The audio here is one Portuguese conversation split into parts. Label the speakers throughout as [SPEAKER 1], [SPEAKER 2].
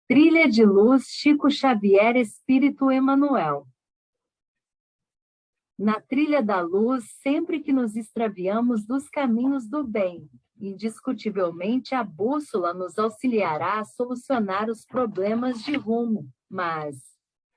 [SPEAKER 1] Trilha de luz, Chico Xavier, Espírito Emmanuel. Na trilha da luz, sempre que nos extraviamos dos caminhos do bem, indiscutivelmente a bússola nos auxiliará a solucionar os problemas de rumo, mas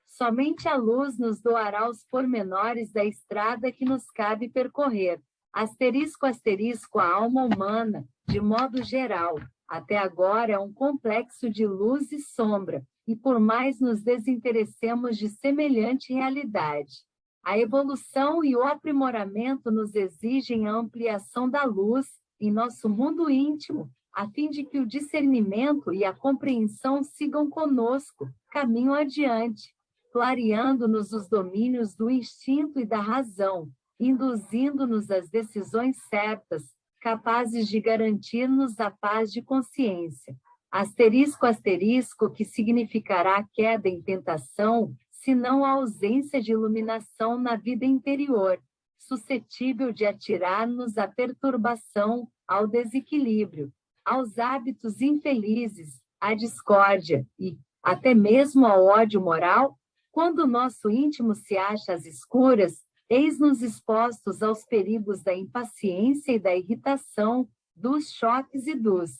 [SPEAKER 1] somente a luz nos doará os pormenores da estrada que nos cabe percorrer. Asterisco, asterisco, a alma humana, de modo geral, até agora é um complexo de luz e sombra, e por mais nos desinteressemos de semelhante realidade, a evolução e o aprimoramento nos exigem a ampliação da luz em nosso mundo íntimo, a fim de que o discernimento e a compreensão sigam conosco, caminho adiante, clareando-nos os domínios do instinto e da razão, induzindo-nos às decisões certas, capazes de garantir-nos a paz de consciência. Asterisco, asterisco, que significará a queda em tentação, senão a ausência de iluminação na vida interior, suscetível de atirar-nos à perturbação, ao desequilíbrio, aos hábitos infelizes, à discórdia e até mesmo ao ódio moral? Quando o nosso íntimo se acha às escuras, eis-nos expostos aos perigos da impaciência e da irritação, dos choques e dos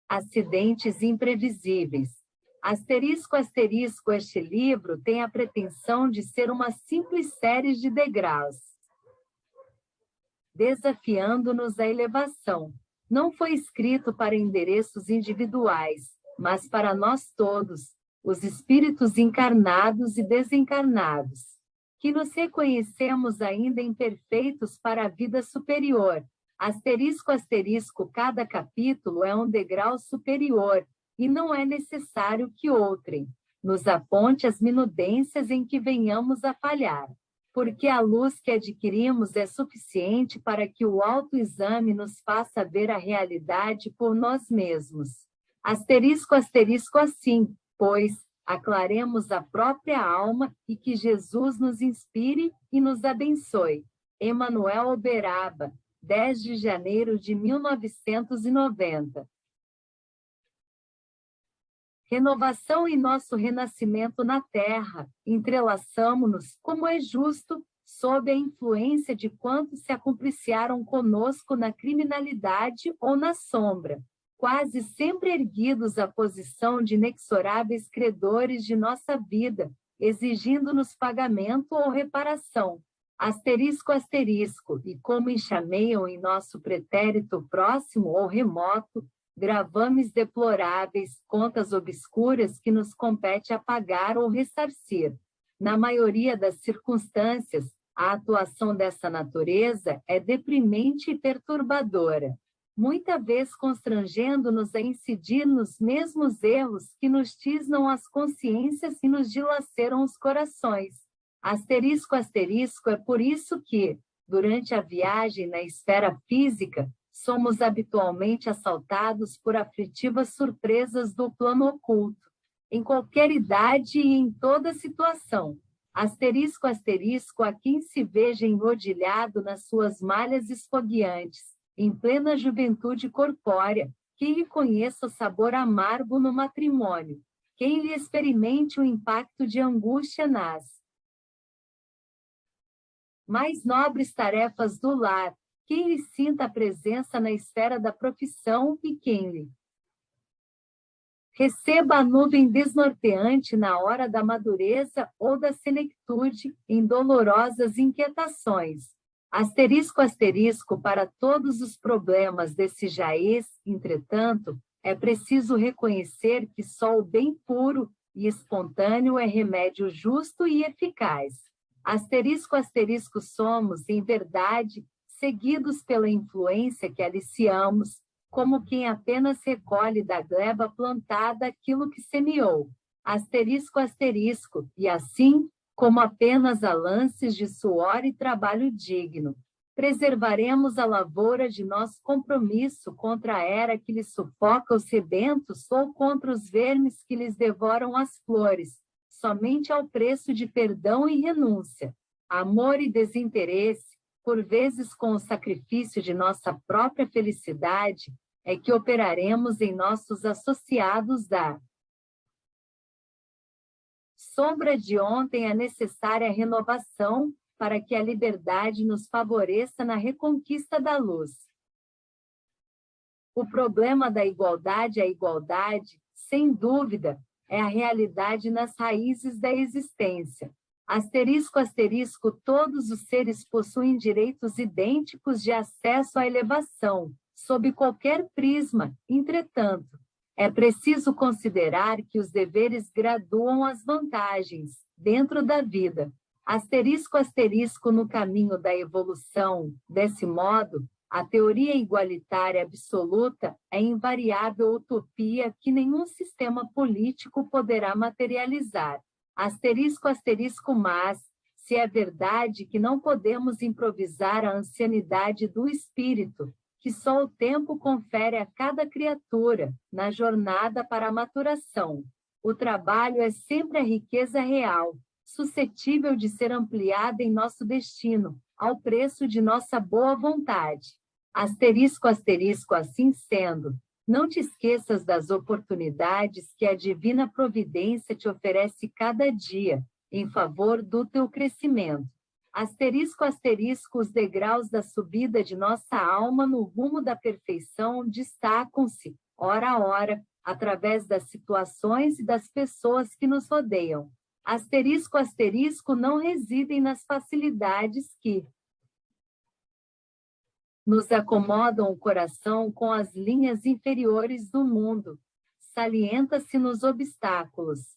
[SPEAKER 1] acidentes imprevisíveis. Asterisco, asterisco, este livro tem a pretensão de ser uma simples série de degraus, desafiando-nos à elevação. Não foi escrito para endereços individuais, mas para nós todos, os espíritos encarnados e desencarnados, que nos reconhecemos ainda imperfeitos para a vida superior. Asterisco, asterisco, cada capítulo é um degrau superior, e não é necessário que outrem nos aponte as minudências em que venhamos a falhar, porque a luz que adquirimos é suficiente para que o autoexame nos faça ver a realidade por nós mesmos. Asterisco, asterisco, assim, pois, aclaremos a própria alma e que Jesus nos inspire e nos abençoe. Emanuel Uberaba, 10 de janeiro de 1990. Renovação em nosso renascimento na Terra, entrelaçamo-nos, como é justo, sob a influência de quantos se acompliciaram conosco na criminalidade ou na sombra, quase sempre erguidos à posição de inexoráveis credores de nossa vida, exigindo-nos pagamento ou reparação. Asterisco, asterisco, e como enxameiam em nosso pretérito próximo ou remoto, gravames deploráveis, contas obscuras que nos compete apagar ou ressarcir. Na maioria das circunstâncias, a atuação dessa natureza é deprimente e perturbadora, muita vez constrangendo-nos a incidir nos mesmos erros que nos tisnam as consciências e nos dilaceram os corações. Asterisco, asterisco, é por isso que, durante a viagem na esfera física, somos habitualmente assaltados por aflitivas surpresas do plano oculto, em qualquer idade e em toda situação. Asterisco, asterisco, a quem se veja enrodilhado nas suas malhas esfogueantes, em plena juventude corpórea, quem lhe conheça o sabor amargo no matrimônio, quem lhe experimente o impacto de angústia nas mais nobres tarefas do lar, quem lhe sinta a presença na esfera da profissão e quem lhe receba a nuvem desnorteante na hora da madureza ou da senectude em dolorosas inquietações. Asterisco, asterisco, para todos os problemas desse jaez, entretanto, é preciso reconhecer que só o bem puro e espontâneo é remédio justo e eficaz. Asterisco, asterisco, somos, em verdade, seguidos pela influência que aliciamos, como quem apenas recolhe da gleba plantada aquilo que semeou. Asterisco, asterisco, e assim, como apenas a lances de suor e trabalho digno, preservaremos a lavoura de nosso compromisso contra a era que lhes sufoca os rebentos ou contra os vermes que lhes devoram as flores, somente ao preço de perdão e renúncia, amor e desinteresse, por vezes com o sacrifício de nossa própria felicidade, é que operaremos em nossos associados da sombra de ontem a necessária renovação para que a liberdade nos favoreça na reconquista da luz. O problema da igualdade, a igualdade, sem dúvida, é a realidade nas raízes da existência. Asterisco, asterisco, todos os seres possuem direitos idênticos de acesso à elevação, sob qualquer prisma. Entretanto, é preciso considerar que os deveres graduam as vantagens, dentro da vida. Asterisco, asterisco, no caminho da evolução. Desse modo, a teoria igualitária absoluta é invariável utopia que nenhum sistema político poderá materializar. Asterisco, asterisco, mas, se é verdade que não podemos improvisar a ancianidade do espírito, que só o tempo confere a cada criatura, na jornada para a maturação, o trabalho é sempre a riqueza real, suscetível de ser ampliada em nosso destino, ao preço de nossa boa vontade. Asterisco, asterisco, assim sendo, não te esqueças das oportunidades que a divina providência te oferece cada dia, em favor do teu crescimento. Asterisco, asterisco, os degraus da subida de nossa alma no rumo da perfeição destacam-se, hora a hora, através das situações e das pessoas que nos rodeiam. Asterisco, asterisco, não residem nas facilidades que nos acomodam o coração com as linhas inferiores do mundo. Salienta-se nos obstáculos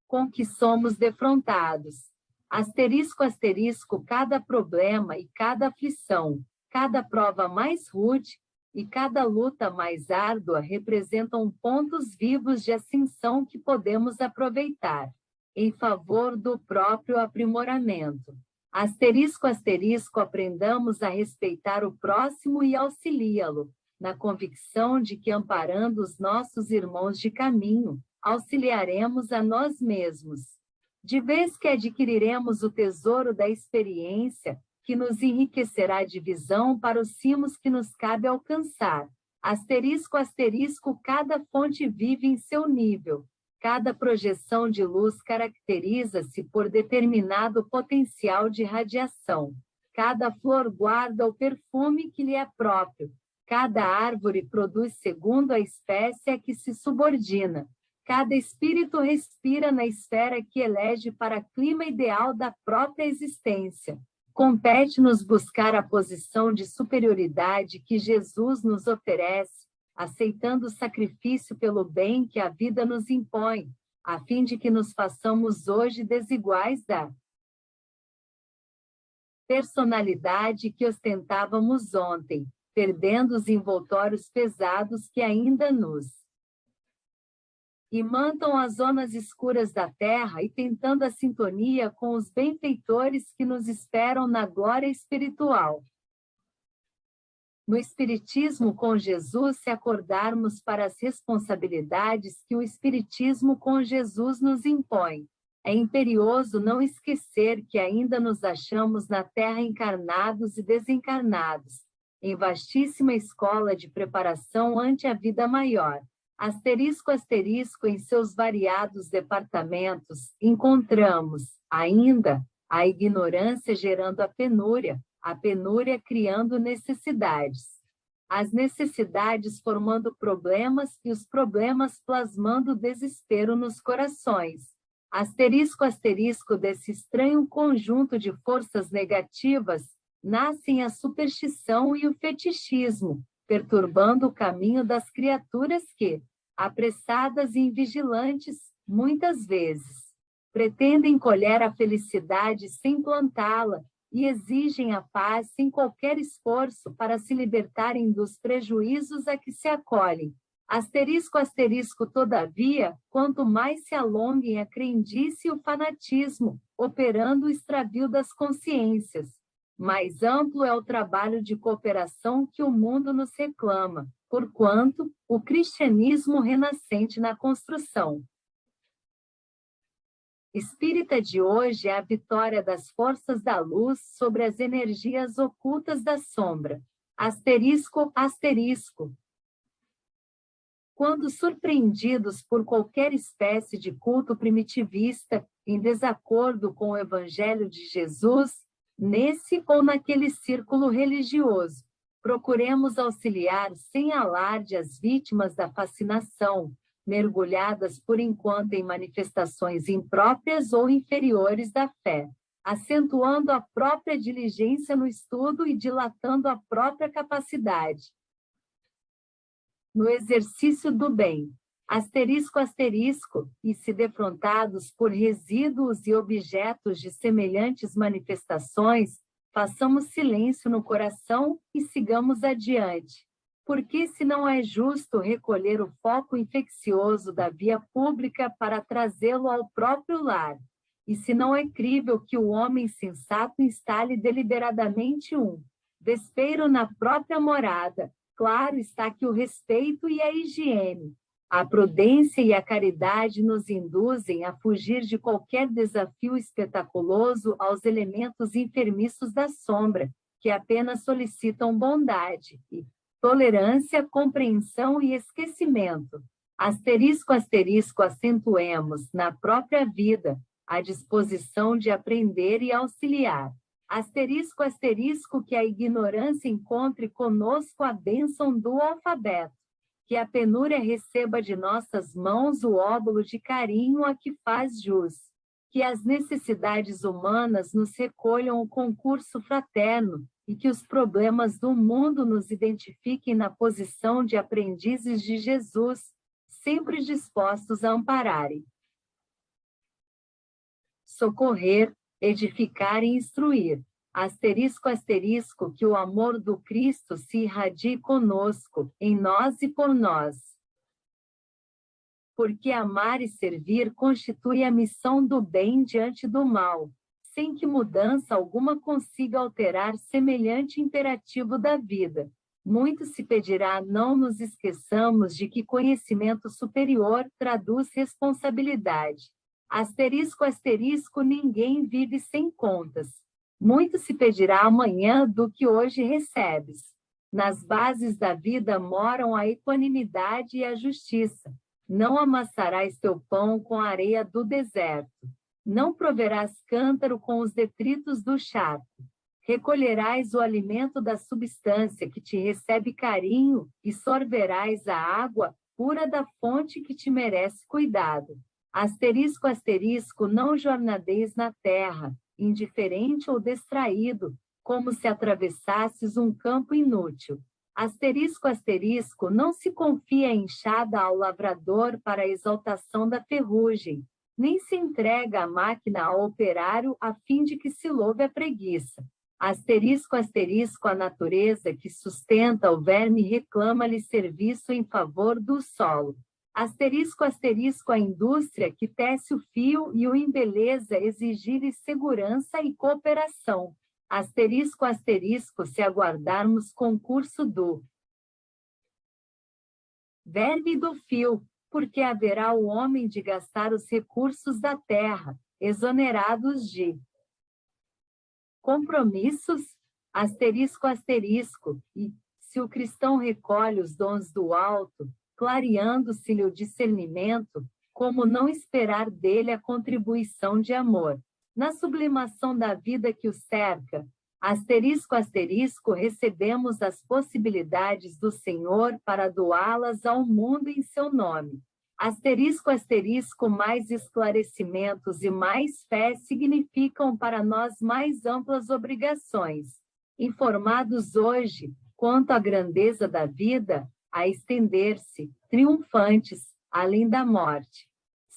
[SPEAKER 1] com que somos defrontados. Asterisco, asterisco, cada problema e cada aflição, cada prova mais rude e cada luta mais árdua representam pontos vivos de ascensão que podemos aproveitar em favor do próprio aprimoramento. Asterisco, asterisco, aprendamos a respeitar o próximo e auxiliá-lo, na convicção de que, amparando os nossos irmãos de caminho, auxiliaremos a nós mesmos. De vez que adquiriremos o tesouro da experiência, que nos enriquecerá de visão para os cimos que nos cabe alcançar. Asterisco, asterisco, cada fonte vive em seu nível. Cada projeção de luz caracteriza-se por determinado potencial de radiação. Cada flor guarda o perfume que lhe é próprio. Cada árvore produz segundo a espécie a que se subordina. Cada espírito respira na esfera que elege para clima ideal da própria existência. Compete-nos buscar a posição de superioridade que Jesus nos oferece, aceitando o sacrifício pelo bem que a vida nos impõe, a fim de que nos façamos hoje desiguais da personalidade que ostentávamos ontem, perdendo os envoltórios pesados que ainda nos imantam as zonas escuras da terra e tentando a sintonia com os benfeitores que nos esperam na glória espiritual. No Espiritismo com Jesus, se acordarmos para as responsabilidades que o Espiritismo com Jesus nos impõe, é imperioso não esquecer que ainda nos achamos na terra encarnados e desencarnados, em vastíssima escola de preparação ante a vida maior. Asterisco, asterisco, em seus variados departamentos, encontramos, ainda, a ignorância gerando a penúria criando necessidades, as necessidades formando problemas e os problemas plasmando desespero nos corações. Asterisco, asterisco, desse estranho conjunto de forças negativas, nascem a superstição e o fetichismo, perturbando o caminho das criaturas que, apressadas e invigilantes, muitas vezes, pretendem colher a felicidade sem plantá-la e exigem a paz sem qualquer esforço para se libertarem dos prejuízos a que se acolhem. Asterisco, asterisco, todavia, quanto mais se alonguem a crendice e o fanatismo, operando o extravio das consciências, mais amplo é o trabalho de cooperação que o mundo nos reclama, porquanto o cristianismo renascente na construção espírita de hoje é a vitória das forças da luz sobre as energias ocultas da sombra. Asterisco, asterisco. Quando surpreendidos por qualquer espécie de culto primitivista em desacordo com o Evangelho de Jesus, nesse ou naquele círculo religioso, procuremos auxiliar sem alarde as vítimas da fascinação, mergulhadas por enquanto em manifestações impróprias ou inferiores da fé, acentuando a própria diligência no estudo e dilatando a própria capacidade no exercício do bem, asterisco, asterisco, e se defrontados por resíduos e objetos de semelhantes manifestações, façamos silêncio no coração e sigamos adiante. Porque se não é justo recolher o foco infeccioso da via pública para trazê-lo ao próprio lar, e se não é crível que o homem sensato instale deliberadamente um vespeiro na própria morada, claro está que o respeito e a higiene, a prudência e a caridade nos induzem a fugir de qualquer desafio espetaculoso aos elementos enfermiços da sombra, que apenas solicitam bondade, e tolerância, compreensão e esquecimento. Asterisco, asterisco, acentuemos, na própria vida, a disposição de aprender e auxiliar. Asterisco, asterisco, que a ignorância encontre conosco a bênção do alfabeto, que a penúria receba de nossas mãos o óbolo de carinho a que faz jus, que as necessidades humanas nos recolham o concurso fraterno e que os problemas do mundo nos identifiquem na posição de aprendizes de Jesus, sempre dispostos a ampararem, socorrer, edificar e instruir. Asterisco, asterisco, que o amor do Cristo se irradie conosco, em nós e por nós. Porque amar e servir constitui a missão do bem diante do mal, sem que mudança alguma consiga alterar semelhante imperativo da vida. Muito se pedirá, não nos esqueçamos de que conhecimento superior traduz responsabilidade. Asterisco, asterisco, ninguém vive sem contas. Muito se pedirá amanhã do que hoje recebes. Nas bases da vida moram a equanimidade e a justiça. Não amassarás teu pão com a areia do deserto. Não proverás cântaro com os detritos do charco. Recolherás o alimento da substância que te recebe carinho e sorverás a água pura da fonte que te merece cuidado. Asterisco, asterisco, não jornadeis na terra, indiferente ou distraído, como se atravessasses um campo inútil. Asterisco, asterisco, não se confia a enxada ao lavrador para a exaltação da ferrugem, nem se entrega a máquina ao operário a fim de que se louve a preguiça. Asterisco, asterisco, a natureza que sustenta o verme reclama-lhe serviço em favor do solo. Asterisco, asterisco, a indústria que tece o fio e o embeleza exigir segurança e cooperação. Asterisco, asterisco, se aguardarmos concurso do verme do fio, porque haverá o homem de gastar os recursos da terra, exonerados de compromissos, asterisco, asterisco, e se o cristão recolhe os dons do alto, clareando-se-lhe o discernimento, como não esperar dele a contribuição de amor? Na sublimação da vida que o cerca, asterisco, asterisco, recebemos as possibilidades do Senhor para doá-las ao mundo em seu nome. Asterisco, asterisco, mais esclarecimentos e mais fé significam para nós mais amplas obrigações. Informados hoje quanto à grandeza da vida, a estender-se, triunfantes, além da morte.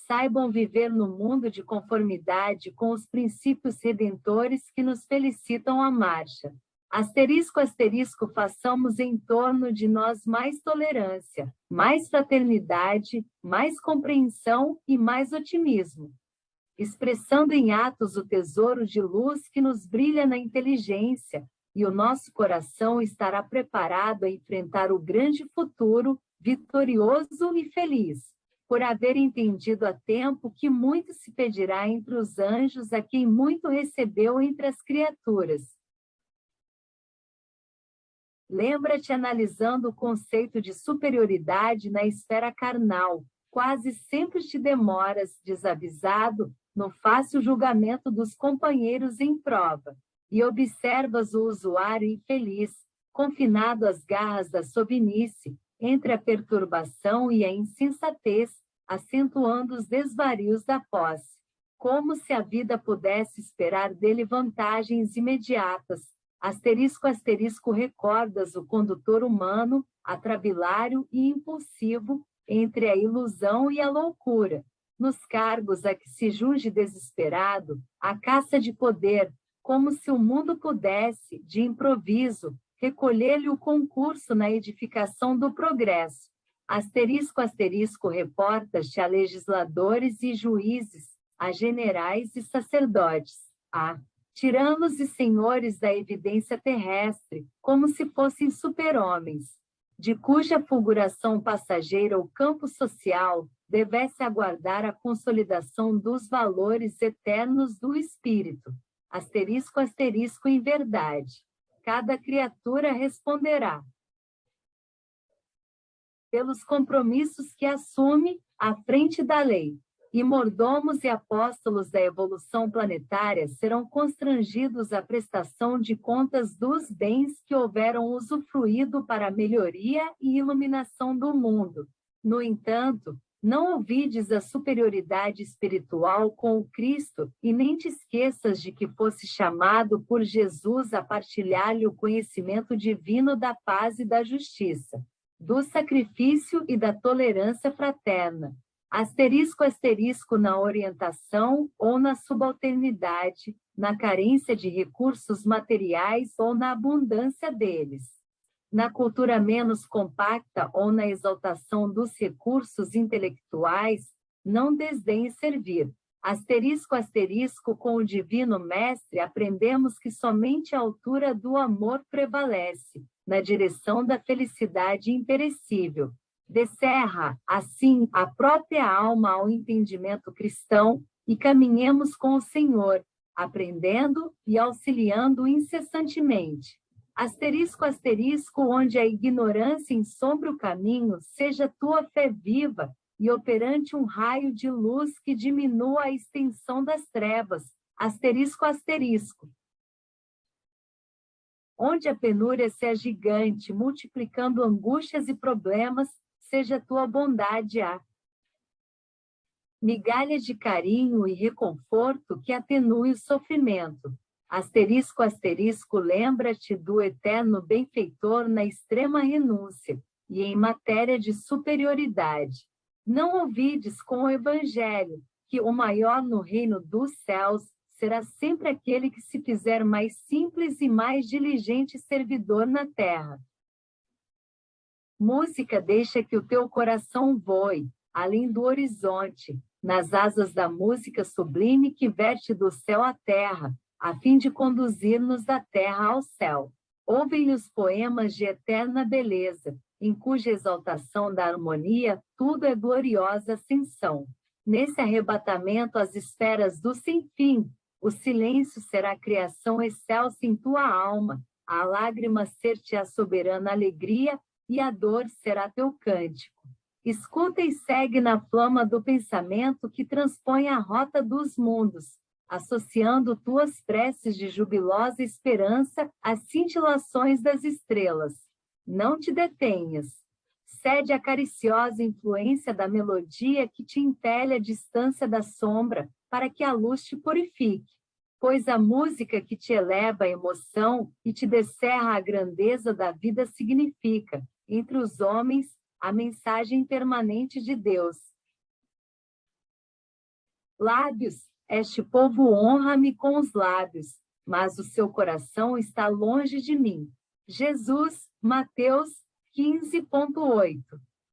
[SPEAKER 1] Saibam viver no mundo de conformidade com os princípios redentores que nos felicitam a marcha. Asterisco, asterisco, façamos em torno de nós mais tolerância, mais fraternidade, mais compreensão e mais otimismo, expressando em atos o tesouro de luz que nos brilha na inteligência, e o nosso coração estará preparado a enfrentar o grande futuro, vitorioso e feliz, por haver entendido a tempo que muito se pedirá entre os anjos a quem muito recebeu entre as criaturas. Lembra-te analisando o conceito de superioridade na esfera carnal. Quase sempre te demoras, desavisado, no fácil julgamento dos companheiros em prova, e observas o usuário infeliz, confinado às garras da sovinice, entre a perturbação e a insensatez, acentuando os desvarios da posse. Como se a vida pudesse esperar dele vantagens imediatas. Asterisco, asterisco, recordas o condutor humano, atrabilário e impulsivo, entre a ilusão e a loucura. Nos cargos a que se junge desesperado, a caça de poder, como se o mundo pudesse, de improviso, recolher-lhe o concurso na edificação do progresso. Asterisco, asterisco, reportas-te a legisladores e juízes, a generais e sacerdotes, a tiranos e senhores da evidência terrestre, como se fossem super-homens, de cuja fulguração passageira o campo social devesse aguardar a consolidação dos valores eternos do espírito. Asterisco, asterisco, em verdade. Cada criatura responderá pelos compromissos que assume à frente da lei. E mordomos e apóstolos da evolução planetária serão constrangidos à prestação de contas dos bens que houveram usufruído para a melhoria e iluminação do mundo. No entanto, não ouvides a superioridade espiritual com o Cristo e nem te esqueças de que fosse chamado por Jesus a partilhar-lhe o conhecimento divino da paz e da justiça, do sacrifício e da tolerância fraterna. Asterisco, asterisco, na orientação ou na subalternidade, na carência de recursos materiais ou na abundância deles. Na cultura menos compacta ou na exaltação dos recursos intelectuais, não desdenhe servir. Asterisco, asterisco, com o divino mestre, aprendemos que somente a altura do amor prevalece, na direção da felicidade imperecível. Descerra, assim, a própria alma ao entendimento cristão e caminhemos com o Senhor, aprendendo e auxiliando incessantemente. Asterisco, asterisco, onde a ignorância ensombre o caminho, seja tua fé viva e operante um raio de luz que diminua a extensão das trevas. Asterisco, asterisco. Onde a penúria se agigante, multiplicando angústias e problemas, seja tua bondade a migalhas de carinho e reconforto que atenue o sofrimento. Asterisco, asterisco, lembra-te do eterno benfeitor na extrema renúncia e em matéria de superioridade. Não ouvides com o evangelho que o maior no reino dos céus será sempre aquele que se fizer mais simples e mais diligente servidor na terra. Música, deixa que o teu coração voe, além do horizonte, nas asas da música sublime que verte do céu à terra, a fim de conduzir-nos da terra ao céu. Ouvem-lhe os poemas de eterna beleza, em cuja exaltação da harmonia tudo é gloriosa ascensão. Nesse arrebatamento às esferas do sem-fim, o silêncio será a criação excelsa em tua alma, a lágrima ser-te a soberana alegria e a dor será teu cântico. Escuta e segue na flama do pensamento que transpõe a rota dos mundos, associando tuas preces de jubilosa esperança às cintilações das estrelas. Não te detenhas. Cede à cariciosa influência da melodia que te impele à distância da sombra para que a luz te purifique. Pois a música que te eleva a emoção e te descerra a grandeza da vida significa, entre os homens, a mensagem permanente de Deus. Lábios, este povo honra-me com os lábios, mas o seu coração está longe de mim. Jesus, Mateus 15,8.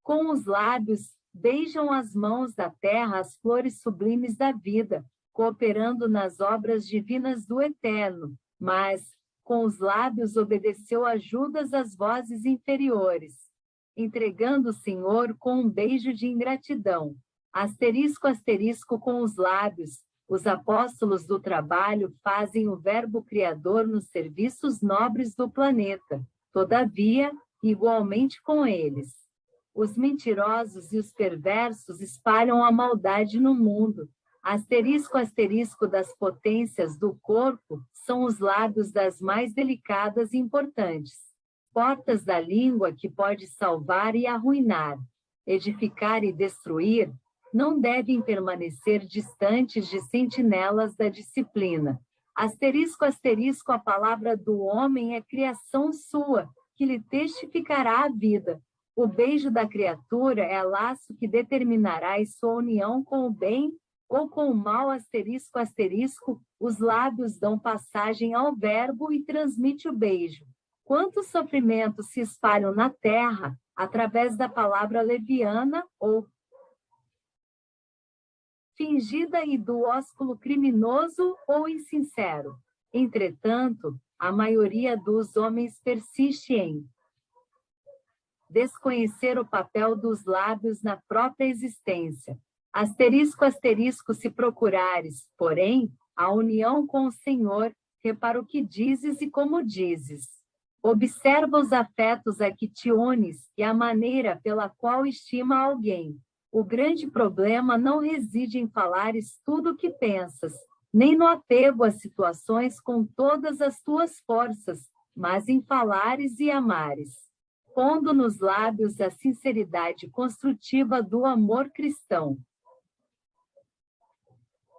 [SPEAKER 1] Com os lábios, beijam as mãos da terra as flores sublimes da vida, cooperando nas obras divinas do Eterno, mas com os lábios obedeceu a Judas as vozes inferiores, entregando o Senhor com um beijo de ingratidão. Asterisco, asterisco, com os lábios, os apóstolos do trabalho fazem o verbo criador nos serviços nobres do planeta. Todavia, igualmente com eles, os mentirosos e os perversos espalham a maldade no mundo. Asterisco, asterisco das potências do corpo são os lábios das mais delicadas e importantes. Portas da língua que pode salvar e arruinar, edificar e destruir, não devem permanecer distantes de sentinelas da disciplina. Asterisco, asterisco, a palavra do homem é criação sua, que lhe testificará a vida. O beijo da criatura é laço que determinará sua união com o bem ou com o mal, asterisco, asterisco, os lábios dão passagem ao verbo e transmite o beijo. Quantos sofrimentos se espalham na terra através da palavra leviana ou fingida e do ósculo criminoso ou insincero. Entretanto, a maioria dos homens persiste em desconhecer o papel dos lábios na própria existência. Asterisco, asterisco, se procurares, porém, a união com o Senhor, repara o que dizes e como dizes. Observa os afetos a que te unes e a maneira pela qual estima alguém. O grande problema não reside em falares tudo o que pensas, nem no apego às situações com todas as tuas forças, mas em falares e amares, pondo nos lábios a sinceridade construtiva do amor cristão.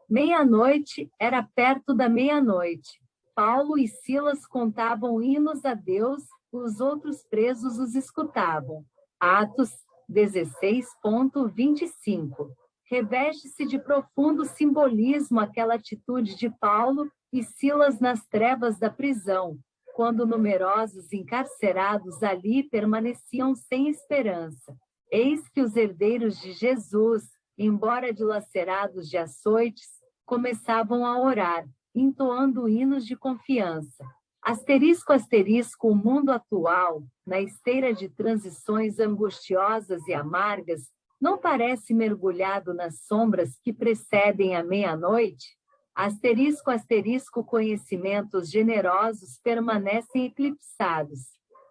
[SPEAKER 1] Meia-noite era perto da meia-noite. Paulo e Silas contavam hinos a Deus, os outros presos os escutavam. Atos 16:25. Reveste-se de profundo simbolismo aquela atitude de Paulo e Silas nas trevas da prisão, quando numerosos encarcerados ali permaneciam sem esperança. Eis que os herdeiros de Jesus, embora dilacerados de açoites, começavam a orar, entoando hinos de confiança. Asterisco, asterisco, o mundo atual, na esteira de transições angustiosas e amargas, não parece mergulhado nas sombras que precedem a meia-noite? Asterisco, asterisco, conhecimentos generosos permanecem eclipsados.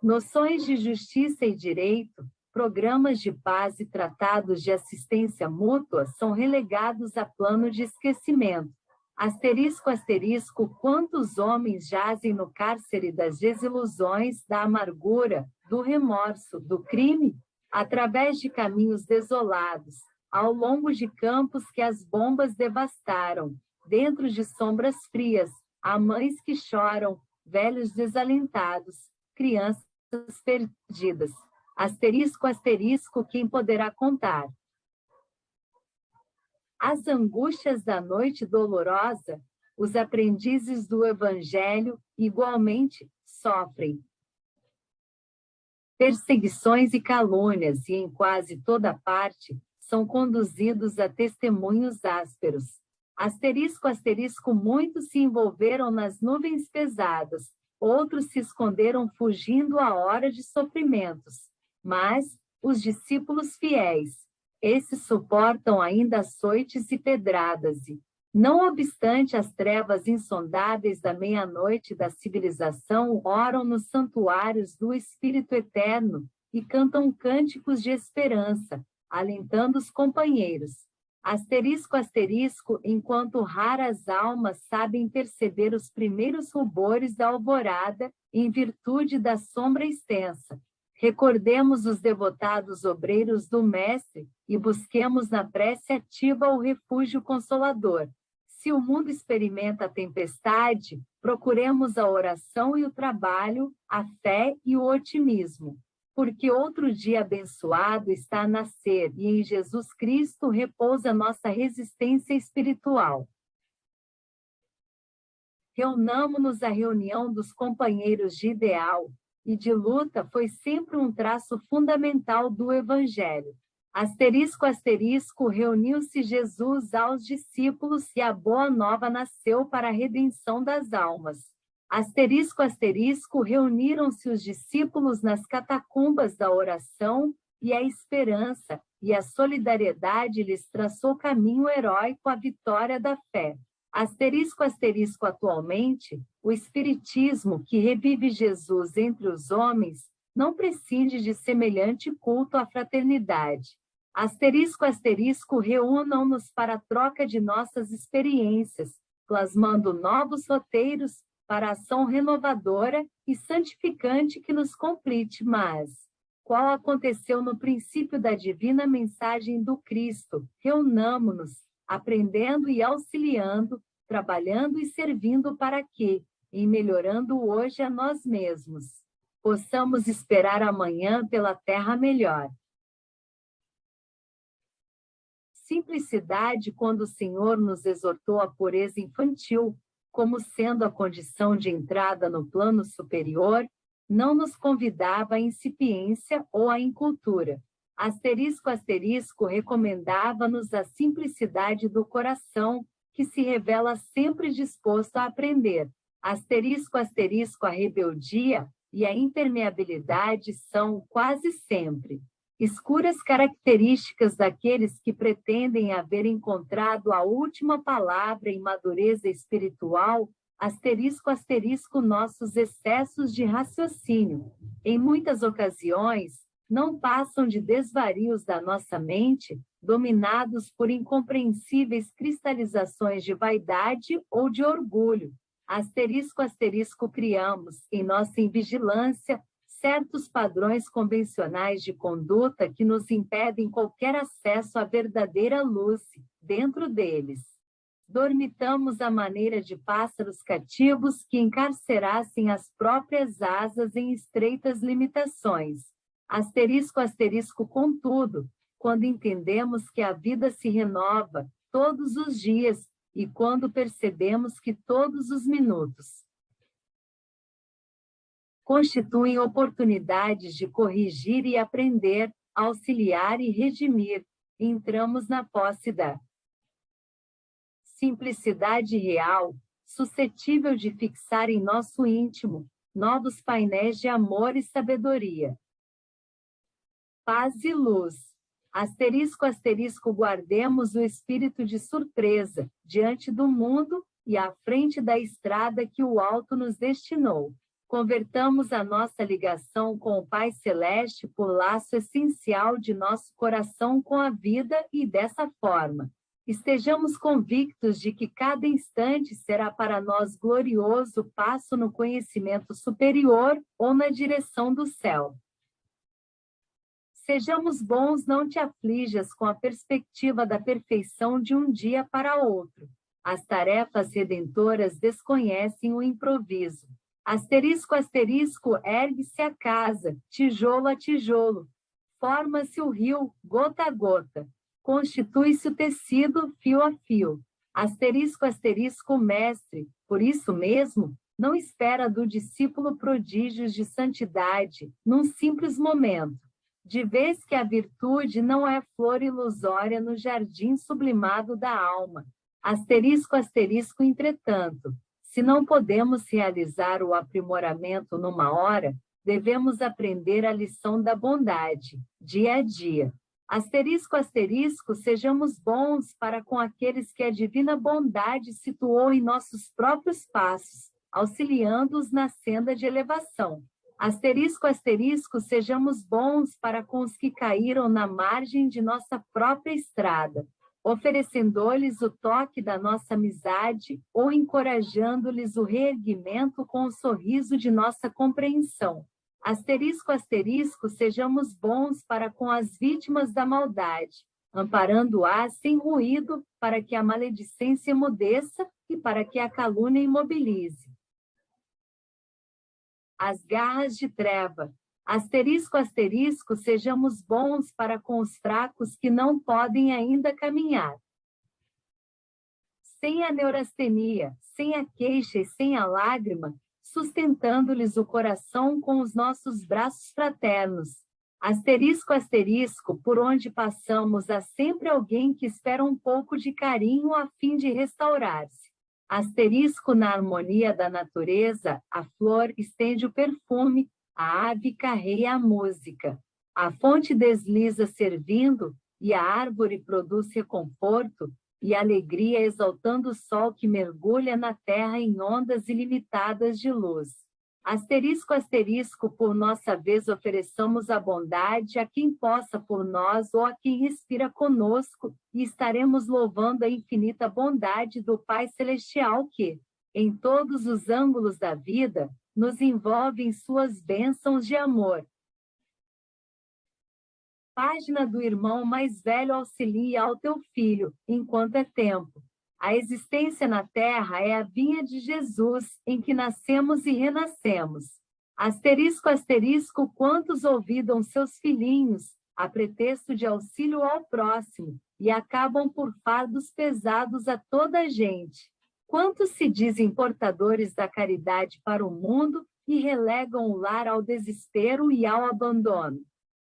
[SPEAKER 1] Noções de justiça e direito, programas de paz e tratados de assistência mútua são relegados a plano de esquecimento. Asterisco, asterisco, quantos homens jazem no cárcere das desilusões, da amargura, do remorso, do crime, através de caminhos desolados, ao longo de campos que as bombas devastaram, dentro de sombras frias, há mães que choram, velhos desalentados, crianças perdidas. Asterisco, asterisco, quem poderá contar? As angústias da noite dolorosa, os aprendizes do Evangelho igualmente sofrem perseguições e calúnias, e em quase toda parte são conduzidos a testemunhos ásperos. Asterisco, asterisco, muitos se envolveram nas nuvens pesadas, outros se esconderam fugindo à hora de sofrimentos. Mas os discípulos fiéis, esses suportam ainda açoites e pedradas, e, não obstante as trevas insondáveis da meia-noite da civilização, oram nos santuários do Espírito Eterno e cantam cânticos de esperança, alentando os companheiros. Asterisco, asterisco, enquanto raras almas sabem perceber os primeiros rubores da alvorada em virtude da sombra extensa. Recordemos os devotados obreiros do Mestre e busquemos na prece ativa o refúgio consolador. Se o mundo experimenta a tempestade, procuremos a oração e o trabalho, a fé e o otimismo, porque outro dia abençoado está a nascer e em Jesus Cristo repousa nossa resistência espiritual. Reunamo-nos à reunião dos companheiros de ideal e de luta foi sempre um traço fundamental do Evangelho. Asterisco, asterisco, reuniu-se Jesus aos discípulos e a boa nova nasceu para a redenção das almas. Asterisco, asterisco, reuniram-se os discípulos nas catacumbas da oração e a esperança e a solidariedade lhes traçou caminho heróico à vitória da fé. Asterisco, asterisco, atualmente, o espiritismo que revive Jesus entre os homens não prescinde de semelhante culto à fraternidade. Asterisco, asterisco, reúnam-nos para a troca de nossas experiências, plasmando novos roteiros para a ação renovadora e santificante que nos complete, mas qual aconteceu no princípio da divina mensagem do Cristo? Reunamo-nos, aprendendo e auxiliando, trabalhando e servindo para que, em melhorando hoje a nós mesmos, possamos esperar amanhã pela terra melhor. Simplicidade quando o Senhor nos exortou à pureza infantil, como sendo a condição de entrada no plano superior, não nos convidava à incipiência ou à incultura. Asterisco, asterisco, recomendava-nos a simplicidade do coração, que se revela sempre disposto a aprender. Asterisco, asterisco, a rebeldia e a impermeabilidade são, quase sempre, escuras características daqueles que pretendem haver encontrado a última palavra em madureza espiritual, asterisco, asterisco, nossos excessos de raciocínio, em muitas ocasiões, não passam de desvarios da nossa mente, dominados por incompreensíveis cristalizações de vaidade ou de orgulho. Asterisco, asterisco, criamos, em nossa invigilância, certos padrões convencionais de conduta que nos impedem qualquer acesso à verdadeira luz dentro deles. Dormitamos à maneira de pássaros cativos que encarcerassem as próprias asas em estreitas limitações. Asterisco, asterisco, contudo, quando entendemos que a vida se renova todos os dias e quando percebemos que todos os minutos constituem oportunidades de corrigir e aprender, auxiliar e redimir, entramos na posse da simplicidade real, suscetível de fixar em nosso íntimo novos painéis de amor e sabedoria. Paz e luz. Asterisco, asterisco, guardemos o espírito de surpresa diante do mundo e à frente da estrada que o alto nos destinou. Convertamos a nossa ligação com o Pai Celeste por laço essencial de nosso coração com a vida e, dessa forma, estejamos convictos de que cada instante será para nós glorioso passo no conhecimento superior ou na direção do céu. Sejamos bons, não te aflijas com a perspectiva da perfeição de um dia para outro. As tarefas redentoras desconhecem o improviso. Asterisco, asterisco, ergue-se a casa, tijolo a tijolo. Forma-se o rio, gota a gota. Constitui-se o tecido, fio a fio. Asterisco, asterisco, mestre. Por isso mesmo, não espera do discípulo prodígios de santidade, num simples momento. De vez que a virtude não é flor ilusória no jardim sublimado da alma. Asterisco, asterisco, entretanto, se não podemos realizar o aprimoramento numa hora, devemos aprender a lição da bondade, dia a dia. Asterisco, asterisco, sejamos bons para com aqueles que a divina bondade situou em nossos próprios passos, auxiliando-os na senda de elevação. Asterisco, asterisco, sejamos bons para com os que caíram na margem de nossa própria estrada, oferecendo-lhes o toque da nossa amizade ou encorajando-lhes o reerguimento com o sorriso de nossa compreensão. Asterisco, asterisco, sejamos bons para com as vítimas da maldade, amparando-as sem ruído para que a maledicência emudeça e para que a calúnia imobilize as garras de treva. Asterisco, asterisco, sejamos bons para com os fracos que não podem ainda caminhar. Sem a neurastenia, sem a queixa e sem a lágrima, sustentando-lhes o coração com os nossos braços fraternos. Asterisco, asterisco, por onde passamos há sempre alguém que espera um pouco de carinho a fim de restaurar-se. Asterisco, na harmonia da natureza, a flor estende o perfume, a ave carreia a música. A fonte desliza servindo e a árvore produz reconforto, e alegria exaltando o sol que mergulha na terra em ondas ilimitadas de luz. Asterisco, asterisco, por nossa vez ofereçamos a bondade a quem possa por nós ou a quem respira conosco, e estaremos louvando a infinita bondade do Pai Celestial que, em todos os ângulos da vida, nos envolve em suas bênçãos de amor. Página do irmão mais velho auxilia ao teu filho, enquanto é tempo. A existência na terra é a vinha de Jesus, em que nascemos e renascemos. Asterisco, asterisco, quantos ouvidam seus filhinhos, a pretexto de auxílio ao próximo, e acabam por fardos pesados a toda a gente. Quantos se dizem portadores da caridade para o mundo e relegam o lar ao desespero e ao abandono.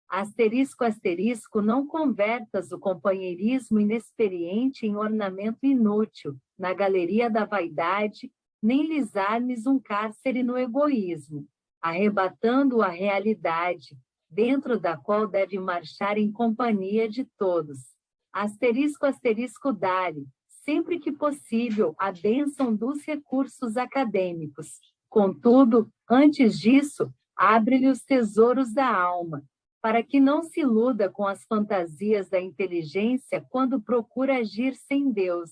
[SPEAKER 1] Asterisco, asterisco, não convertas o companheirismo inexperiente em ornamento inútil, na galeria da vaidade, nem lhes armes um cárcere no egoísmo, arrebatando a realidade, dentro da qual deve marchar em companhia de todos. Asterisco, asterisco, dá-lhe, sempre que possível, a bênção dos recursos acadêmicos. Contudo, antes disso, abre-lhe os tesouros da alma, para que não se iluda com as fantasias da inteligência quando procura agir sem Deus.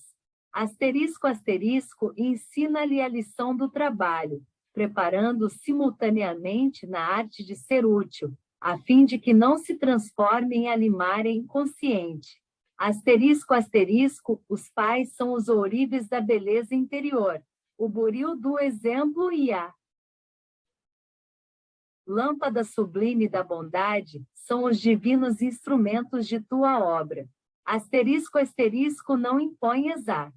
[SPEAKER 1] Asterisco, asterisco, ensina-lhe a lição do trabalho, preparando simultaneamente na arte de ser útil, a fim de que não se transforme em alimária inconsciente. Asterisco, asterisco, os pais são os ourives da beleza interior, o buril do exemplo e a lâmpada sublime da bondade são os divinos instrumentos de tua obra. Asterisco, asterisco, não imponhas a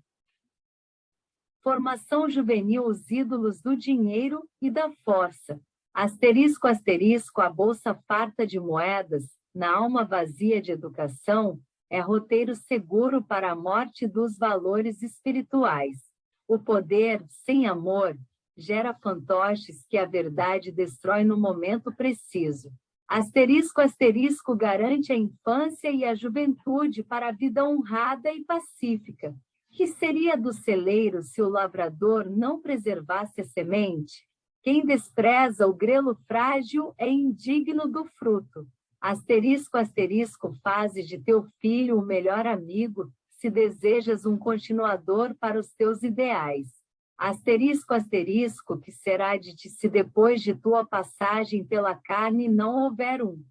[SPEAKER 1] formação juvenil os ídolos do dinheiro e da força. Asterisco, asterisco, a bolsa farta de moedas, na alma vazia de educação, é roteiro seguro para a morte dos valores espirituais. O poder, sem amor, gera fantoches que a verdade destrói no momento preciso. Asterisco, asterisco, garante a infância e a juventude para a vida honrada e pacífica. Que seria do celeiro se o lavrador não preservasse a semente? Quem despreza o grelo frágil é indigno do fruto. Asterisco, asterisco, faze de teu filho o melhor amigo, se desejas um continuador para os teus ideais. Asterisco, asterisco, que será de ti se depois de tua passagem pela carne não houver um.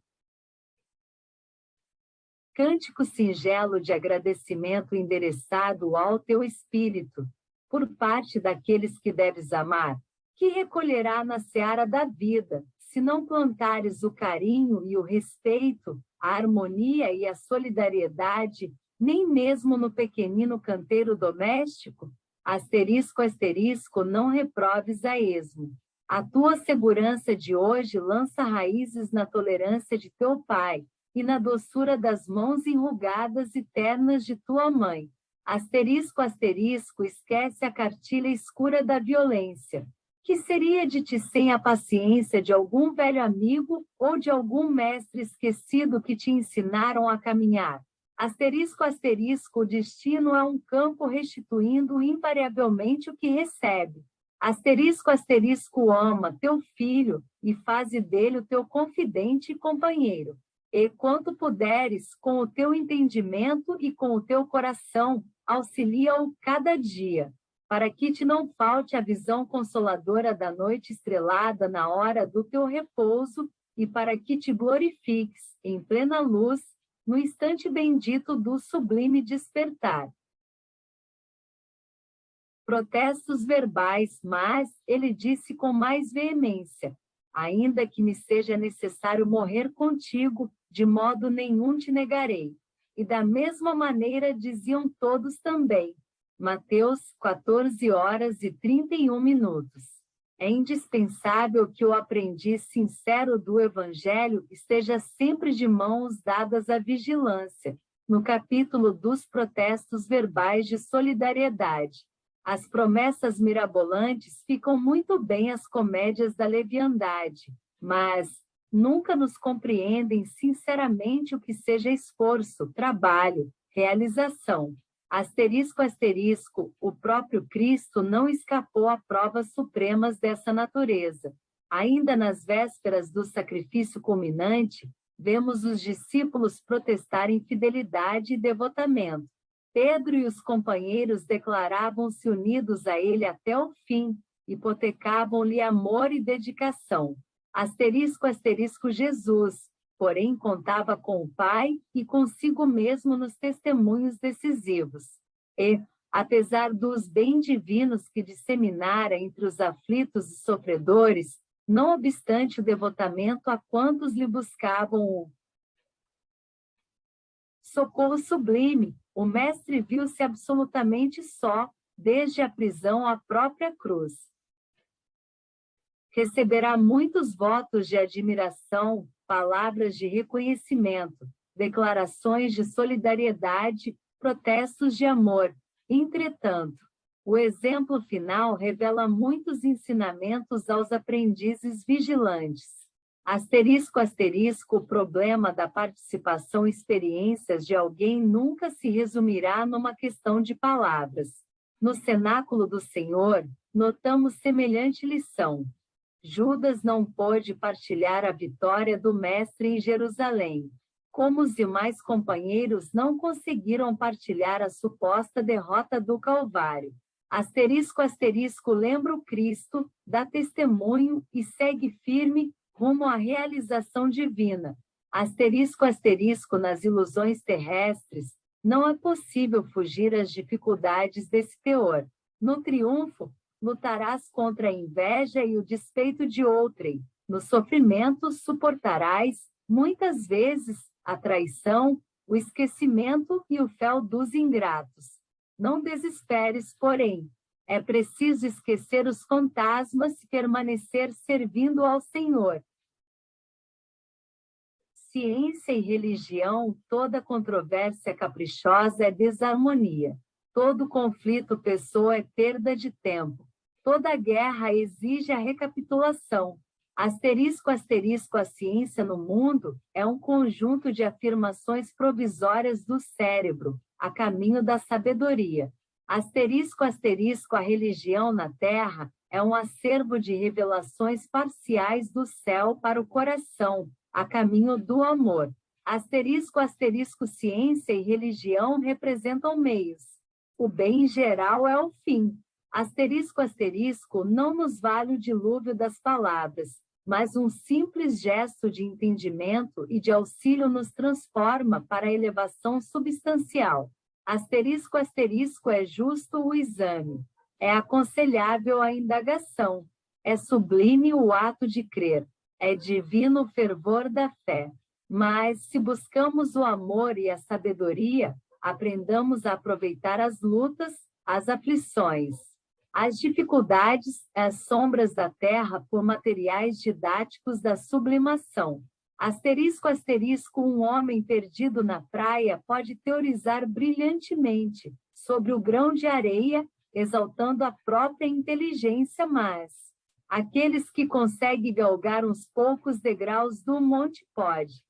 [SPEAKER 1] Cântico singelo de agradecimento endereçado ao teu espírito, por parte daqueles que deves amar, que recolherá na seara da vida, se não plantares o carinho e o respeito, a harmonia e a solidariedade, nem mesmo no pequenino canteiro doméstico? Asterisco, asterisco, não reproves a esmo. A tua segurança de hoje lança raízes na tolerância de teu pai e na doçura das mãos enrugadas e ternas de tua mãe. Asterisco, asterisco, esquece a cartilha escura da violência. Que seria de ti sem a paciência de algum velho amigo ou de algum mestre esquecido que te ensinaram a caminhar? Asterisco, asterisco, o destino é um campo restituindo invariavelmente o que recebe. Asterisco, asterisco, ama teu filho e faze dele o teu confidente e companheiro. E quanto puderes, com o teu entendimento e com o teu coração, auxilia-o cada dia, para que te não falte a visão consoladora da noite estrelada na hora do teu repouso e para que te glorifiques em plena luz no instante bendito do sublime despertar. Protestos verbais, mas ele disse com mais veemência: ainda que me seja necessário morrer contigo, de modo nenhum te negarei. E da mesma maneira diziam todos também. Mateus 14h31. É indispensável que o aprendiz sincero do Evangelho esteja sempre de mãos dadas à vigilância, no capítulo dos protestos verbais de solidariedade. As promessas mirabolantes ficam muito bem às comédias da leviandade, mas nunca nos compreendem sinceramente o que seja esforço, trabalho, realização. Asterisco, asterisco, o próprio Cristo não escapou a provas supremas dessa natureza. Ainda nas vésperas do sacrifício culminante, vemos os discípulos protestarem fidelidade e devotamento. Pedro e os companheiros declaravam-se unidos a ele até o fim, hipotecavam-lhe amor e dedicação. Asterisco, asterisco, Jesus, porém contava com o Pai e consigo mesmo nos testemunhos decisivos. E, apesar dos bem divinos que disseminara entre os aflitos e sofredores, não obstante o devotamento a quantos lhe buscavam o socorro sublime, o mestre viu-se absolutamente só, desde a prisão à própria cruz. Receberá muitos votos de admiração, palavras de reconhecimento, declarações de solidariedade, protestos de amor. Entretanto, o exemplo final revela muitos ensinamentos aos aprendizes vigilantes. Asterisco, asterisco, o problema da participação em experiências de alguém nunca se resumirá numa questão de palavras. No cenáculo do Senhor, notamos semelhante lição. Judas não pôde partilhar a vitória do Mestre em Jerusalém, como os demais companheiros não conseguiram partilhar a suposta derrota do Calvário. Asterisco, asterisco, lembra o Cristo, dá testemunho e segue firme rumo à realização divina. Asterisco, asterisco, nas ilusões terrestres, não é possível fugir às dificuldades desse teor. No triunfo, lutarás contra a inveja e o despeito de outrem. No sofrimento, suportarás, muitas vezes, a traição, o esquecimento e o fel dos ingratos. Não desesperes, porém. É preciso esquecer os fantasmas e permanecer servindo ao Senhor. Ciência e religião, toda controvérsia caprichosa é desarmonia. Todo conflito pessoa é perda de tempo. Toda guerra exige a recapitulação. Asterisco, asterisco, a ciência no mundo é um conjunto de afirmações provisórias do cérebro, a caminho da sabedoria. Asterisco, asterisco, a religião na Terra é um acervo de revelações parciais do céu para o coração, a caminho do amor. Asterisco, asterisco, ciência e religião representam meios. O bem geral é o fim. Asterisco, asterisco, não nos vale o dilúvio das palavras, mas um simples gesto de entendimento e de auxílio nos transforma para a elevação substancial. Asterisco, asterisco, é justo o exame, é aconselhável a indagação, é sublime o ato de crer, é divino o fervor da fé. Mas, se buscamos o amor e a sabedoria, aprendamos a aproveitar as lutas, as aflições, as dificuldades, as sombras da terra por materiais didáticos da sublimação. Asterisco, asterisco, um homem perdido na praia pode teorizar brilhantemente sobre o grão de areia, exaltando a própria inteligência, mas aqueles que conseguem galgar uns poucos degraus do monte pode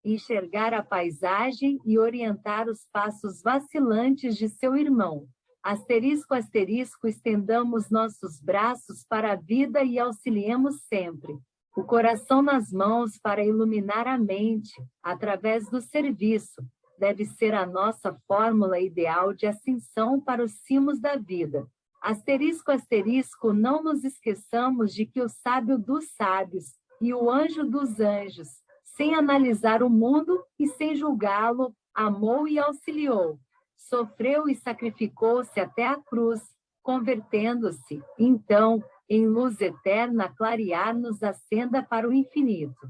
[SPEAKER 1] enxergar a paisagem e orientar os passos vacilantes de seu irmão. Asterisco, asterisco, estendamos nossos braços para a vida e auxiliemos sempre. O coração nas mãos para iluminar a mente, através do serviço, deve ser a nossa fórmula ideal de ascensão para os cimos da vida. Asterisco, asterisco, não nos esqueçamos de que o sábio dos sábios e o anjo dos anjos, sem analisar o mundo e sem julgá-lo, amou e auxiliou. Sofreu e sacrificou-se até a cruz, convertendo-se, então, em luz eterna a clarear-nos a senda para o infinito.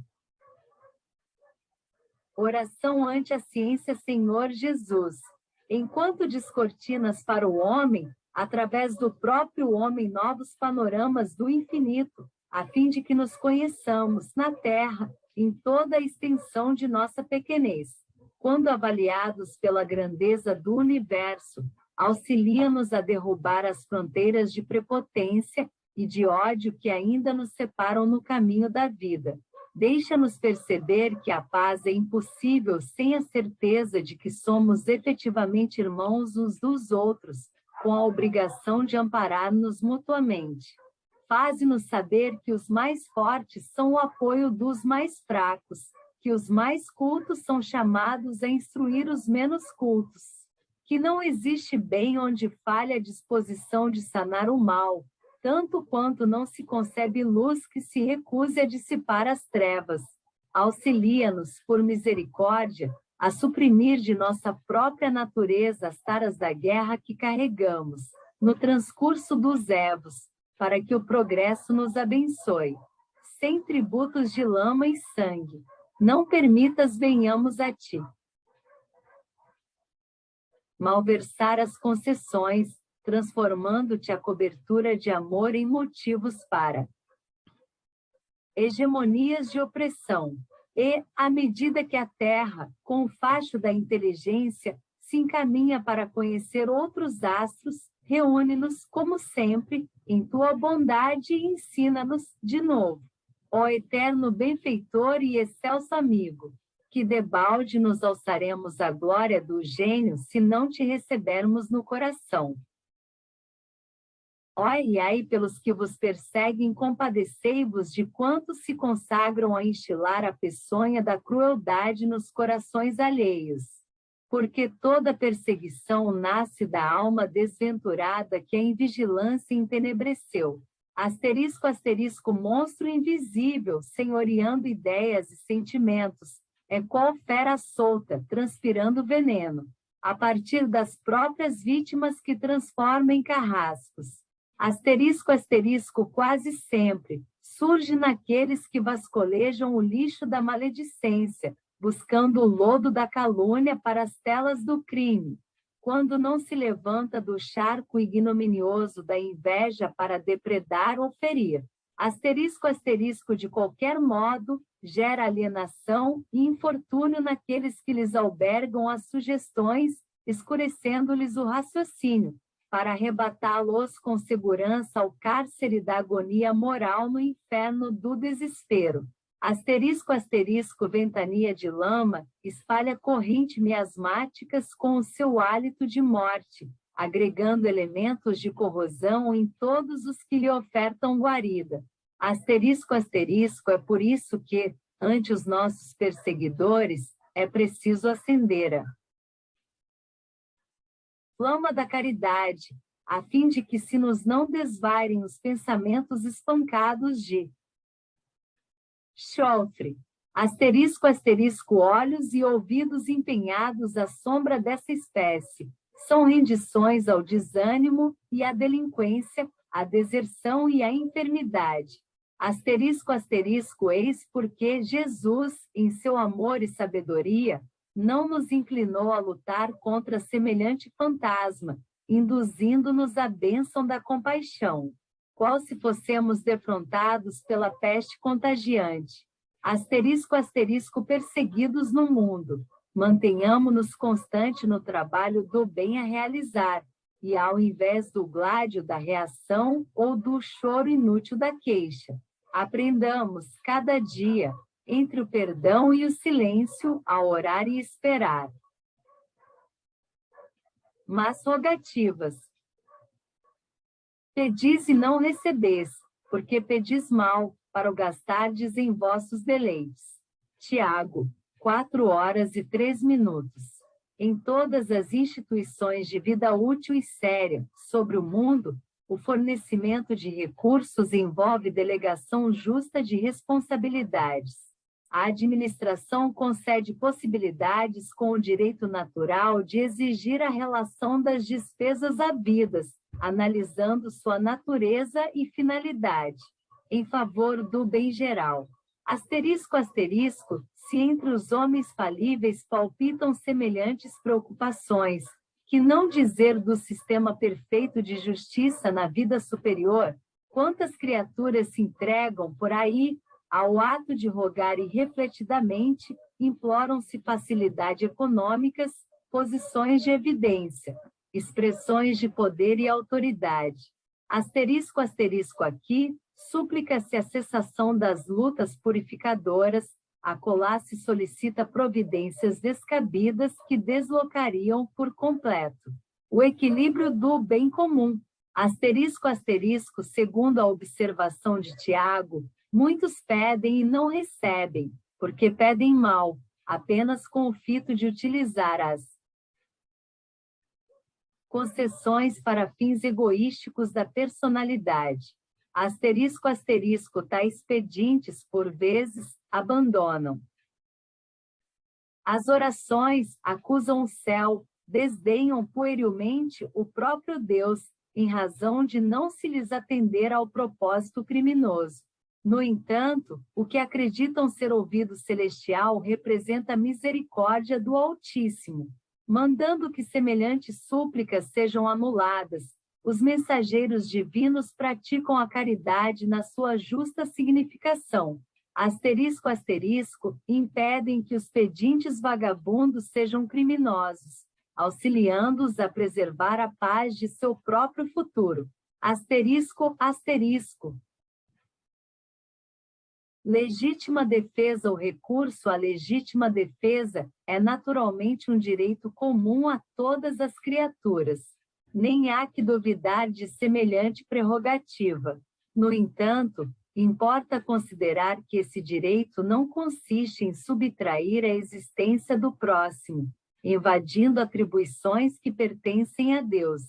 [SPEAKER 1] Oração ante a ciência, Senhor Jesus. Enquanto descortinas para o homem, através do próprio homem, novos panoramas do infinito, a fim de que nos conheçamos na Terra, em toda a extensão de nossa pequenez. Quando avaliados pela grandeza do universo, auxilia-nos a derrubar as fronteiras de prepotência e de ódio que ainda nos separam no caminho da vida. Deixa-nos perceber que a paz é impossível sem a certeza de que somos efetivamente irmãos uns dos outros, com a obrigação de amparar-nos mutuamente. Faze-nos saber que os mais fortes são o apoio dos mais fracos, que os mais cultos são chamados a instruir os menos cultos, que não existe bem onde falha a disposição de sanar o mal, tanto quanto não se concebe luz que se recuse a dissipar as trevas. Auxilia-nos, por misericórdia, a suprimir de nossa própria natureza as taras da guerra que carregamos, no transcurso dos evos, para que o progresso nos abençoe. Sem tributos de lama e sangue, não permitas venhamos a ti. Malversar as concessões, transformando-te a cobertura de amor em motivos para hegemonias de opressão, e, à medida que a Terra, com o facho da inteligência, se encaminha para conhecer outros astros, reúne-nos, como sempre, em tua bondade e ensina-nos de novo. Ó eterno benfeitor e excelso amigo, que debalde nos alçaremos à glória do gênio se não te recebermos no coração. Olhai pelos que vos perseguem, compadecei-vos de quantos se consagram a enchilar a peçonha da crueldade nos corações alheios. Porque toda perseguição nasce da alma desventurada que a invigilância entenebreceu. Asterisco, asterisco, monstro invisível, senhoreando ideias e sentimentos, é qual fera solta, transpirando veneno, a partir das próprias vítimas que transforma em carrascos. Asterisco, asterisco, quase sempre, surge naqueles que vasculejam o lixo da maledicência, buscando o lodo da calúnia para as telas do crime, quando não se levanta do charco ignominioso da inveja para depredar ou ferir. Asterisco, asterisco, de qualquer modo, gera alienação e infortúnio naqueles que lhes albergam as sugestões, escurecendo-lhes o raciocínio, para arrebatá-los com segurança ao cárcere da agonia moral no inferno do desespero. Asterisco, asterisco, ventania de lama, espalha corrente miasmáticas com o seu hálito de morte, agregando elementos de corrosão em todos os que lhe ofertam guarida. Asterisco, asterisco, é por isso que, ante os nossos perseguidores, é preciso acender a flama da caridade, a fim de que se nos não desvairem os pensamentos espancados de chofre. Asterisco, asterisco, olhos e ouvidos empenhados à sombra dessa espécie. São rendições ao desânimo e à delinquência, à deserção e à enfermidade. Asterisco, asterisco, eis porque Jesus, em seu amor e sabedoria, não nos inclinou a lutar contra semelhante fantasma, induzindo-nos à bênção da compaixão, qual se fossemos defrontados pela peste contagiante. Asterisco, asterisco, perseguidos no mundo, mantenhamos-nos constante no trabalho do bem a realizar, e ao invés do gládio da reação ou do choro inútil da queixa, aprendamos cada dia, entre o perdão e o silêncio, a orar e esperar. Mas rogativas. Pedis e não recebes, porque pedis mal, para o gastardes em vossos deleites. Tiago, 4h03. Em todas as instituições de vida útil e séria sobre o mundo, o fornecimento de recursos envolve delegação justa de responsabilidades. A administração concede possibilidades com o direito natural de exigir a relação das despesas havidas, analisando sua natureza e finalidade, em favor do bem geral. Asterisco, asterisco, se entre os homens falíveis palpitam semelhantes preocupações, que não dizer do sistema perfeito de justiça na vida superior, quantas criaturas se entregam por aí ao ato de rogar irrefletidamente, imploram-se facilidade econômicas, posições de evidência, expressões de poder e autoridade. Asterisco, asterisco aqui, súplica-se a cessação das lutas purificadoras, a Colasse solicita providências descabidas que deslocariam por completo o equilíbrio do bem comum. Asterisco, asterisco, segundo a observação de Tiago, muitos pedem e não recebem, porque pedem mal, apenas com o fito de utilizar as concessões para fins egoísticos da personalidade. Asterisco, asterisco, tais pedintes, por vezes, abandonam as orações, acusam o céu, desdenham puerilmente o próprio Deus, em razão de não se lhes atender ao propósito criminoso. No entanto, o que acreditam ser ouvido celestial representa a misericórdia do Altíssimo. Mandando que semelhantes súplicas sejam anuladas, os mensageiros divinos praticam a caridade na sua justa significação. Asterisco, asterisco, impedem que os pedintes vagabundos sejam criminosos, auxiliando-os a preservar a paz de seu próprio futuro. Asterisco, asterisco. Legítima defesa ou recurso à legítima defesa é naturalmente um direito comum a todas as criaturas. Nem há que duvidar de semelhante prerrogativa. No entanto, importa considerar que esse direito não consiste em subtrair a existência do próximo, invadindo atribuições que pertencem a Deus.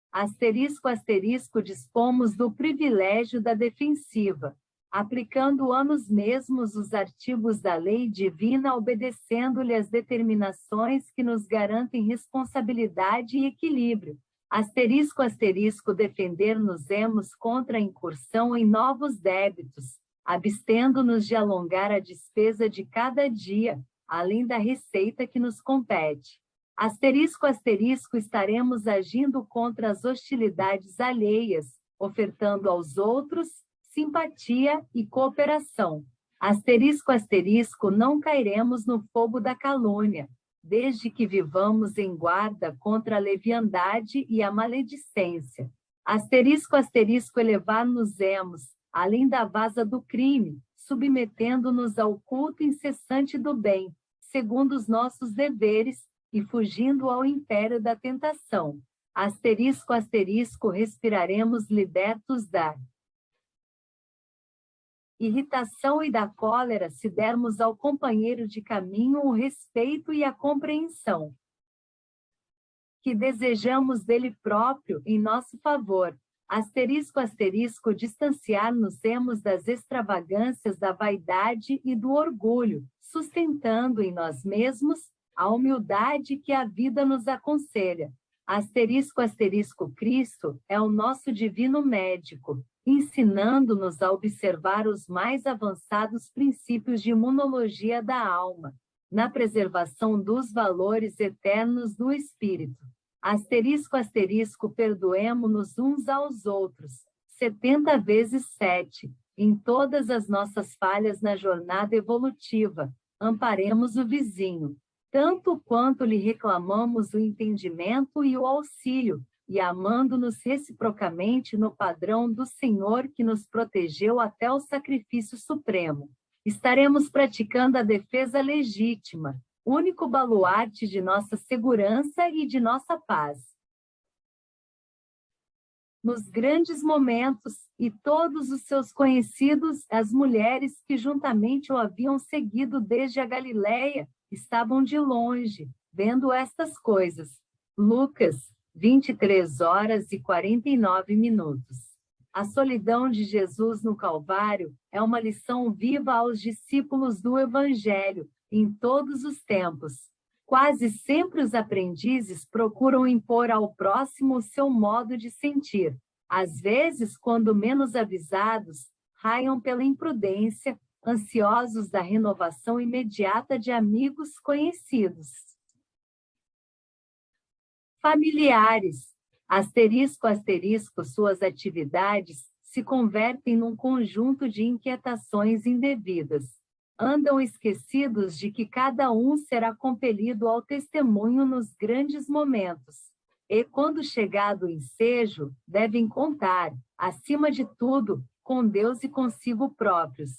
[SPEAKER 1] Asterisco, asterisco, dispomos do privilégio da defensiva, aplicando anos mesmos os artigos da lei divina, obedecendo-lhe as determinações que nos garantem responsabilidade e equilíbrio. Asterisco, asterisco, defender-nos-emos contra a incursão em novos débitos, abstendo-nos de alongar a despesa de cada dia, além da receita que nos compete. Asterisco, asterisco, estaremos agindo contra as hostilidades alheias, ofertando aos outros simpatia e cooperação. Asterisco, asterisco, não cairemos no fogo da calúnia, desde que vivamos em guarda contra a leviandade e a maledicência. Asterisco, asterisco, elevar-nos-emos, além da vasa do crime, submetendo-nos ao culto incessante do bem, segundo os nossos deveres, e fugindo ao império da tentação. Asterisco, asterisco, respiraremos libertos da irritação e da cólera se dermos ao companheiro de caminho o respeito e a compreensão que desejamos dele próprio em nosso favor. Asterisco, asterisco, distanciar-nos-emos das extravagâncias da vaidade e do orgulho, sustentando em nós mesmos a humildade que a vida nos aconselha. Asterisco, asterisco, Cristo é o nosso divino médico, ensinando-nos a observar os mais avançados princípios de imunologia da alma, na preservação dos valores eternos do espírito. Asterisco, asterisco, perdoemo-nos uns aos outros, 70 vezes 7, em todas as nossas falhas na jornada evolutiva, amparemos o vizinho, tanto quanto lhe reclamamos o entendimento e o auxílio, e amando-nos reciprocamente no padrão do Senhor que nos protegeu até o sacrifício supremo. Estaremos praticando a defesa legítima, único baluarte de nossa segurança e de nossa paz. Nos grandes momentos, e todos os seus conhecidos, as mulheres que juntamente o haviam seguido desde a Galileia, estavam de longe, vendo estas coisas. Lucas 23h49. A solidão de Jesus no Calvário é uma lição viva aos discípulos do Evangelho, em todos os tempos. Quase sempre os aprendizes procuram impor ao próximo o seu modo de sentir. Às vezes, quando menos avisados, raiam pela imprudência, ansiosos da renovação imediata de amigos conhecidos. Familiares, asterisco, asterisco, suas atividades se convertem num conjunto de inquietações indevidas. Andam esquecidos de que cada um será compelido ao testemunho nos grandes momentos. E, quando chegado o ensejo, devem contar, acima de tudo, com Deus e consigo próprios.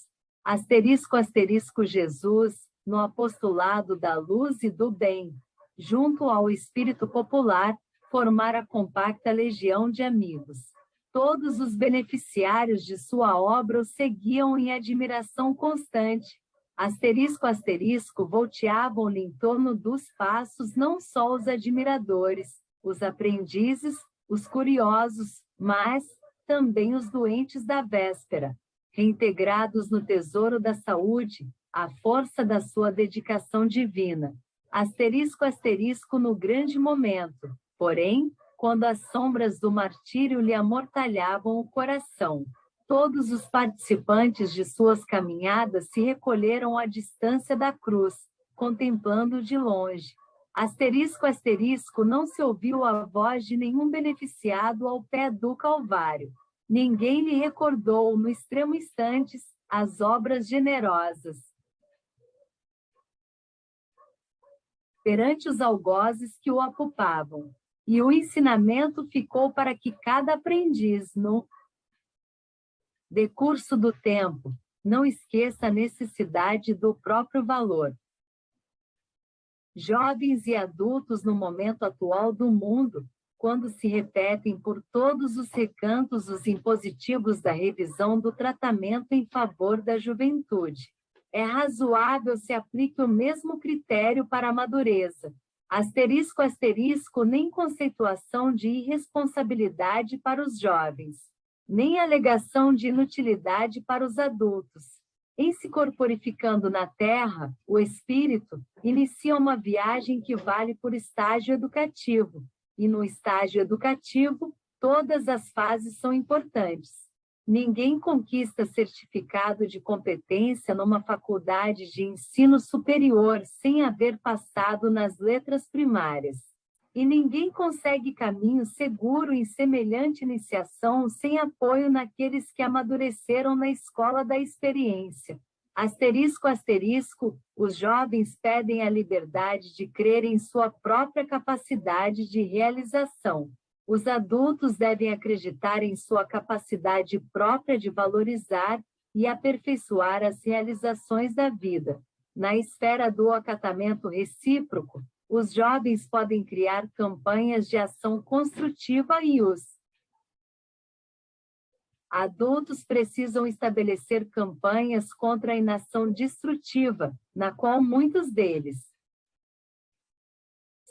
[SPEAKER 1] Asterisco, asterisco, Jesus, no apostolado da luz e do bem, junto ao espírito popular, formar a compacta legião de amigos. Todos os beneficiários de sua obra o seguiam em admiração constante. Asterisco, asterisco, volteavam-lhe em torno dos passos não só os admiradores, os aprendizes, os curiosos, mas também os doentes da véspera, reintegrados no tesouro da saúde, à força da sua dedicação divina. Asterisco, asterisco, no grande momento, porém, quando as sombras do martírio lhe amortalhavam o coração. Todos os participantes de suas caminhadas se recolheram à distância da cruz, contemplando de longe. Asterisco, asterisco, não se ouviu a voz de nenhum beneficiado ao pé do Calvário. Ninguém lhe recordou, no extremo instante, as obras generosas. Perante os algozes que o apupavam, e o ensinamento ficou para que cada aprendiz, no decurso do tempo, não esqueça a necessidade do próprio valor. Jovens e adultos no momento atual do mundo, quando se repetem por todos os recantos os impositivos da revisão do tratamento em favor da juventude, é razoável se aplique o mesmo critério para a madureza. Asterisco, asterisco, nem conceituação de irresponsabilidade para os jovens, nem alegação de inutilidade para os adultos. Em se corporificando na Terra, o espírito inicia uma viagem que vale por estágio educativo, e no estágio educativo, todas as fases são importantes. Ninguém conquista certificado de competência numa faculdade de ensino superior sem haver passado nas letras primárias. E ninguém consegue caminho seguro em semelhante iniciação sem apoio naqueles que amadureceram na escola da experiência. Asterisco, asterisco, os jovens pedem a liberdade de crer em sua própria capacidade de realização. Os adultos devem acreditar em sua capacidade própria de valorizar e aperfeiçoar as realizações da vida. Na esfera do acatamento recíproco, os jovens podem criar campanhas de ação construtiva e os adultos precisam estabelecer campanhas contra a inação destrutiva, na qual muitos deles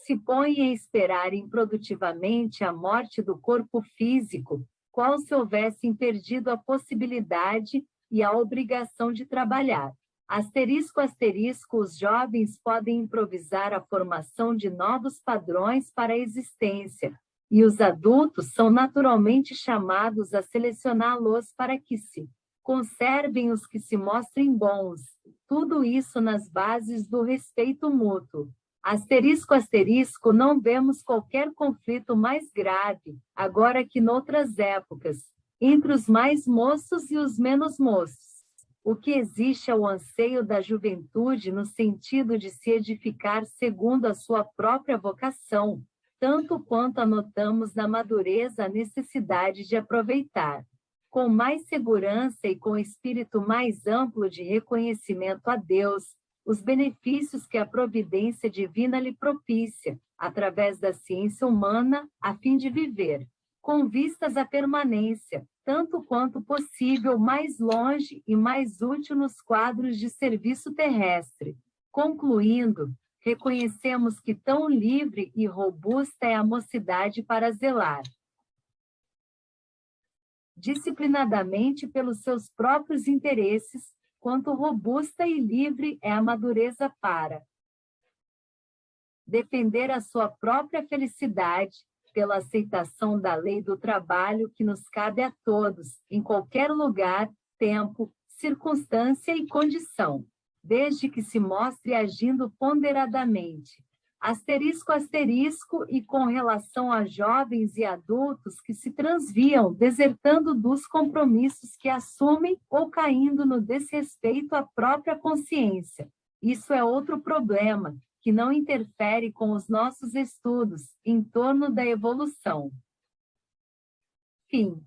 [SPEAKER 1] se põem a esperar improdutivamente a morte do corpo físico, qual se houvessem perdido a possibilidade e a obrigação de trabalhar. Asterisco, asterisco, os jovens podem improvisar a formação de novos padrões para a existência, e os adultos são naturalmente chamados a selecioná-los para que se conservem os que se mostrem bons, tudo isso nas bases do respeito mútuo. Asterisco, asterisco, não vemos qualquer conflito mais grave, agora que noutras épocas, entre os mais moços e os menos moços. O que existe é o anseio da juventude no sentido de se edificar segundo a sua própria vocação, tanto quanto anotamos na madureza a necessidade de aproveitar, com mais segurança e com espírito mais amplo de reconhecimento a Deus, os benefícios que a providência divina lhe propicia, através da ciência humana, a fim de viver, com vistas à permanência, tanto quanto possível, mais longe e mais útil nos quadros de serviço terrestre. Concluindo, reconhecemos que tão livre e robusta é a mocidade para zelar disciplinadamente pelos seus próprios interesses, quanto robusta e livre é a madureza para defender a sua própria felicidade pela aceitação da lei do trabalho que nos cabe a todos, em qualquer lugar, tempo, circunstância e condição, desde que se mostre agindo ponderadamente. Asterisco, asterisco, e com relação a jovens e adultos que se transviam, desertando dos compromissos que assumem ou caindo no desrespeito à própria consciência. Isso é outro problema, que não interfere com os nossos estudos, em torno da evolução. Fim.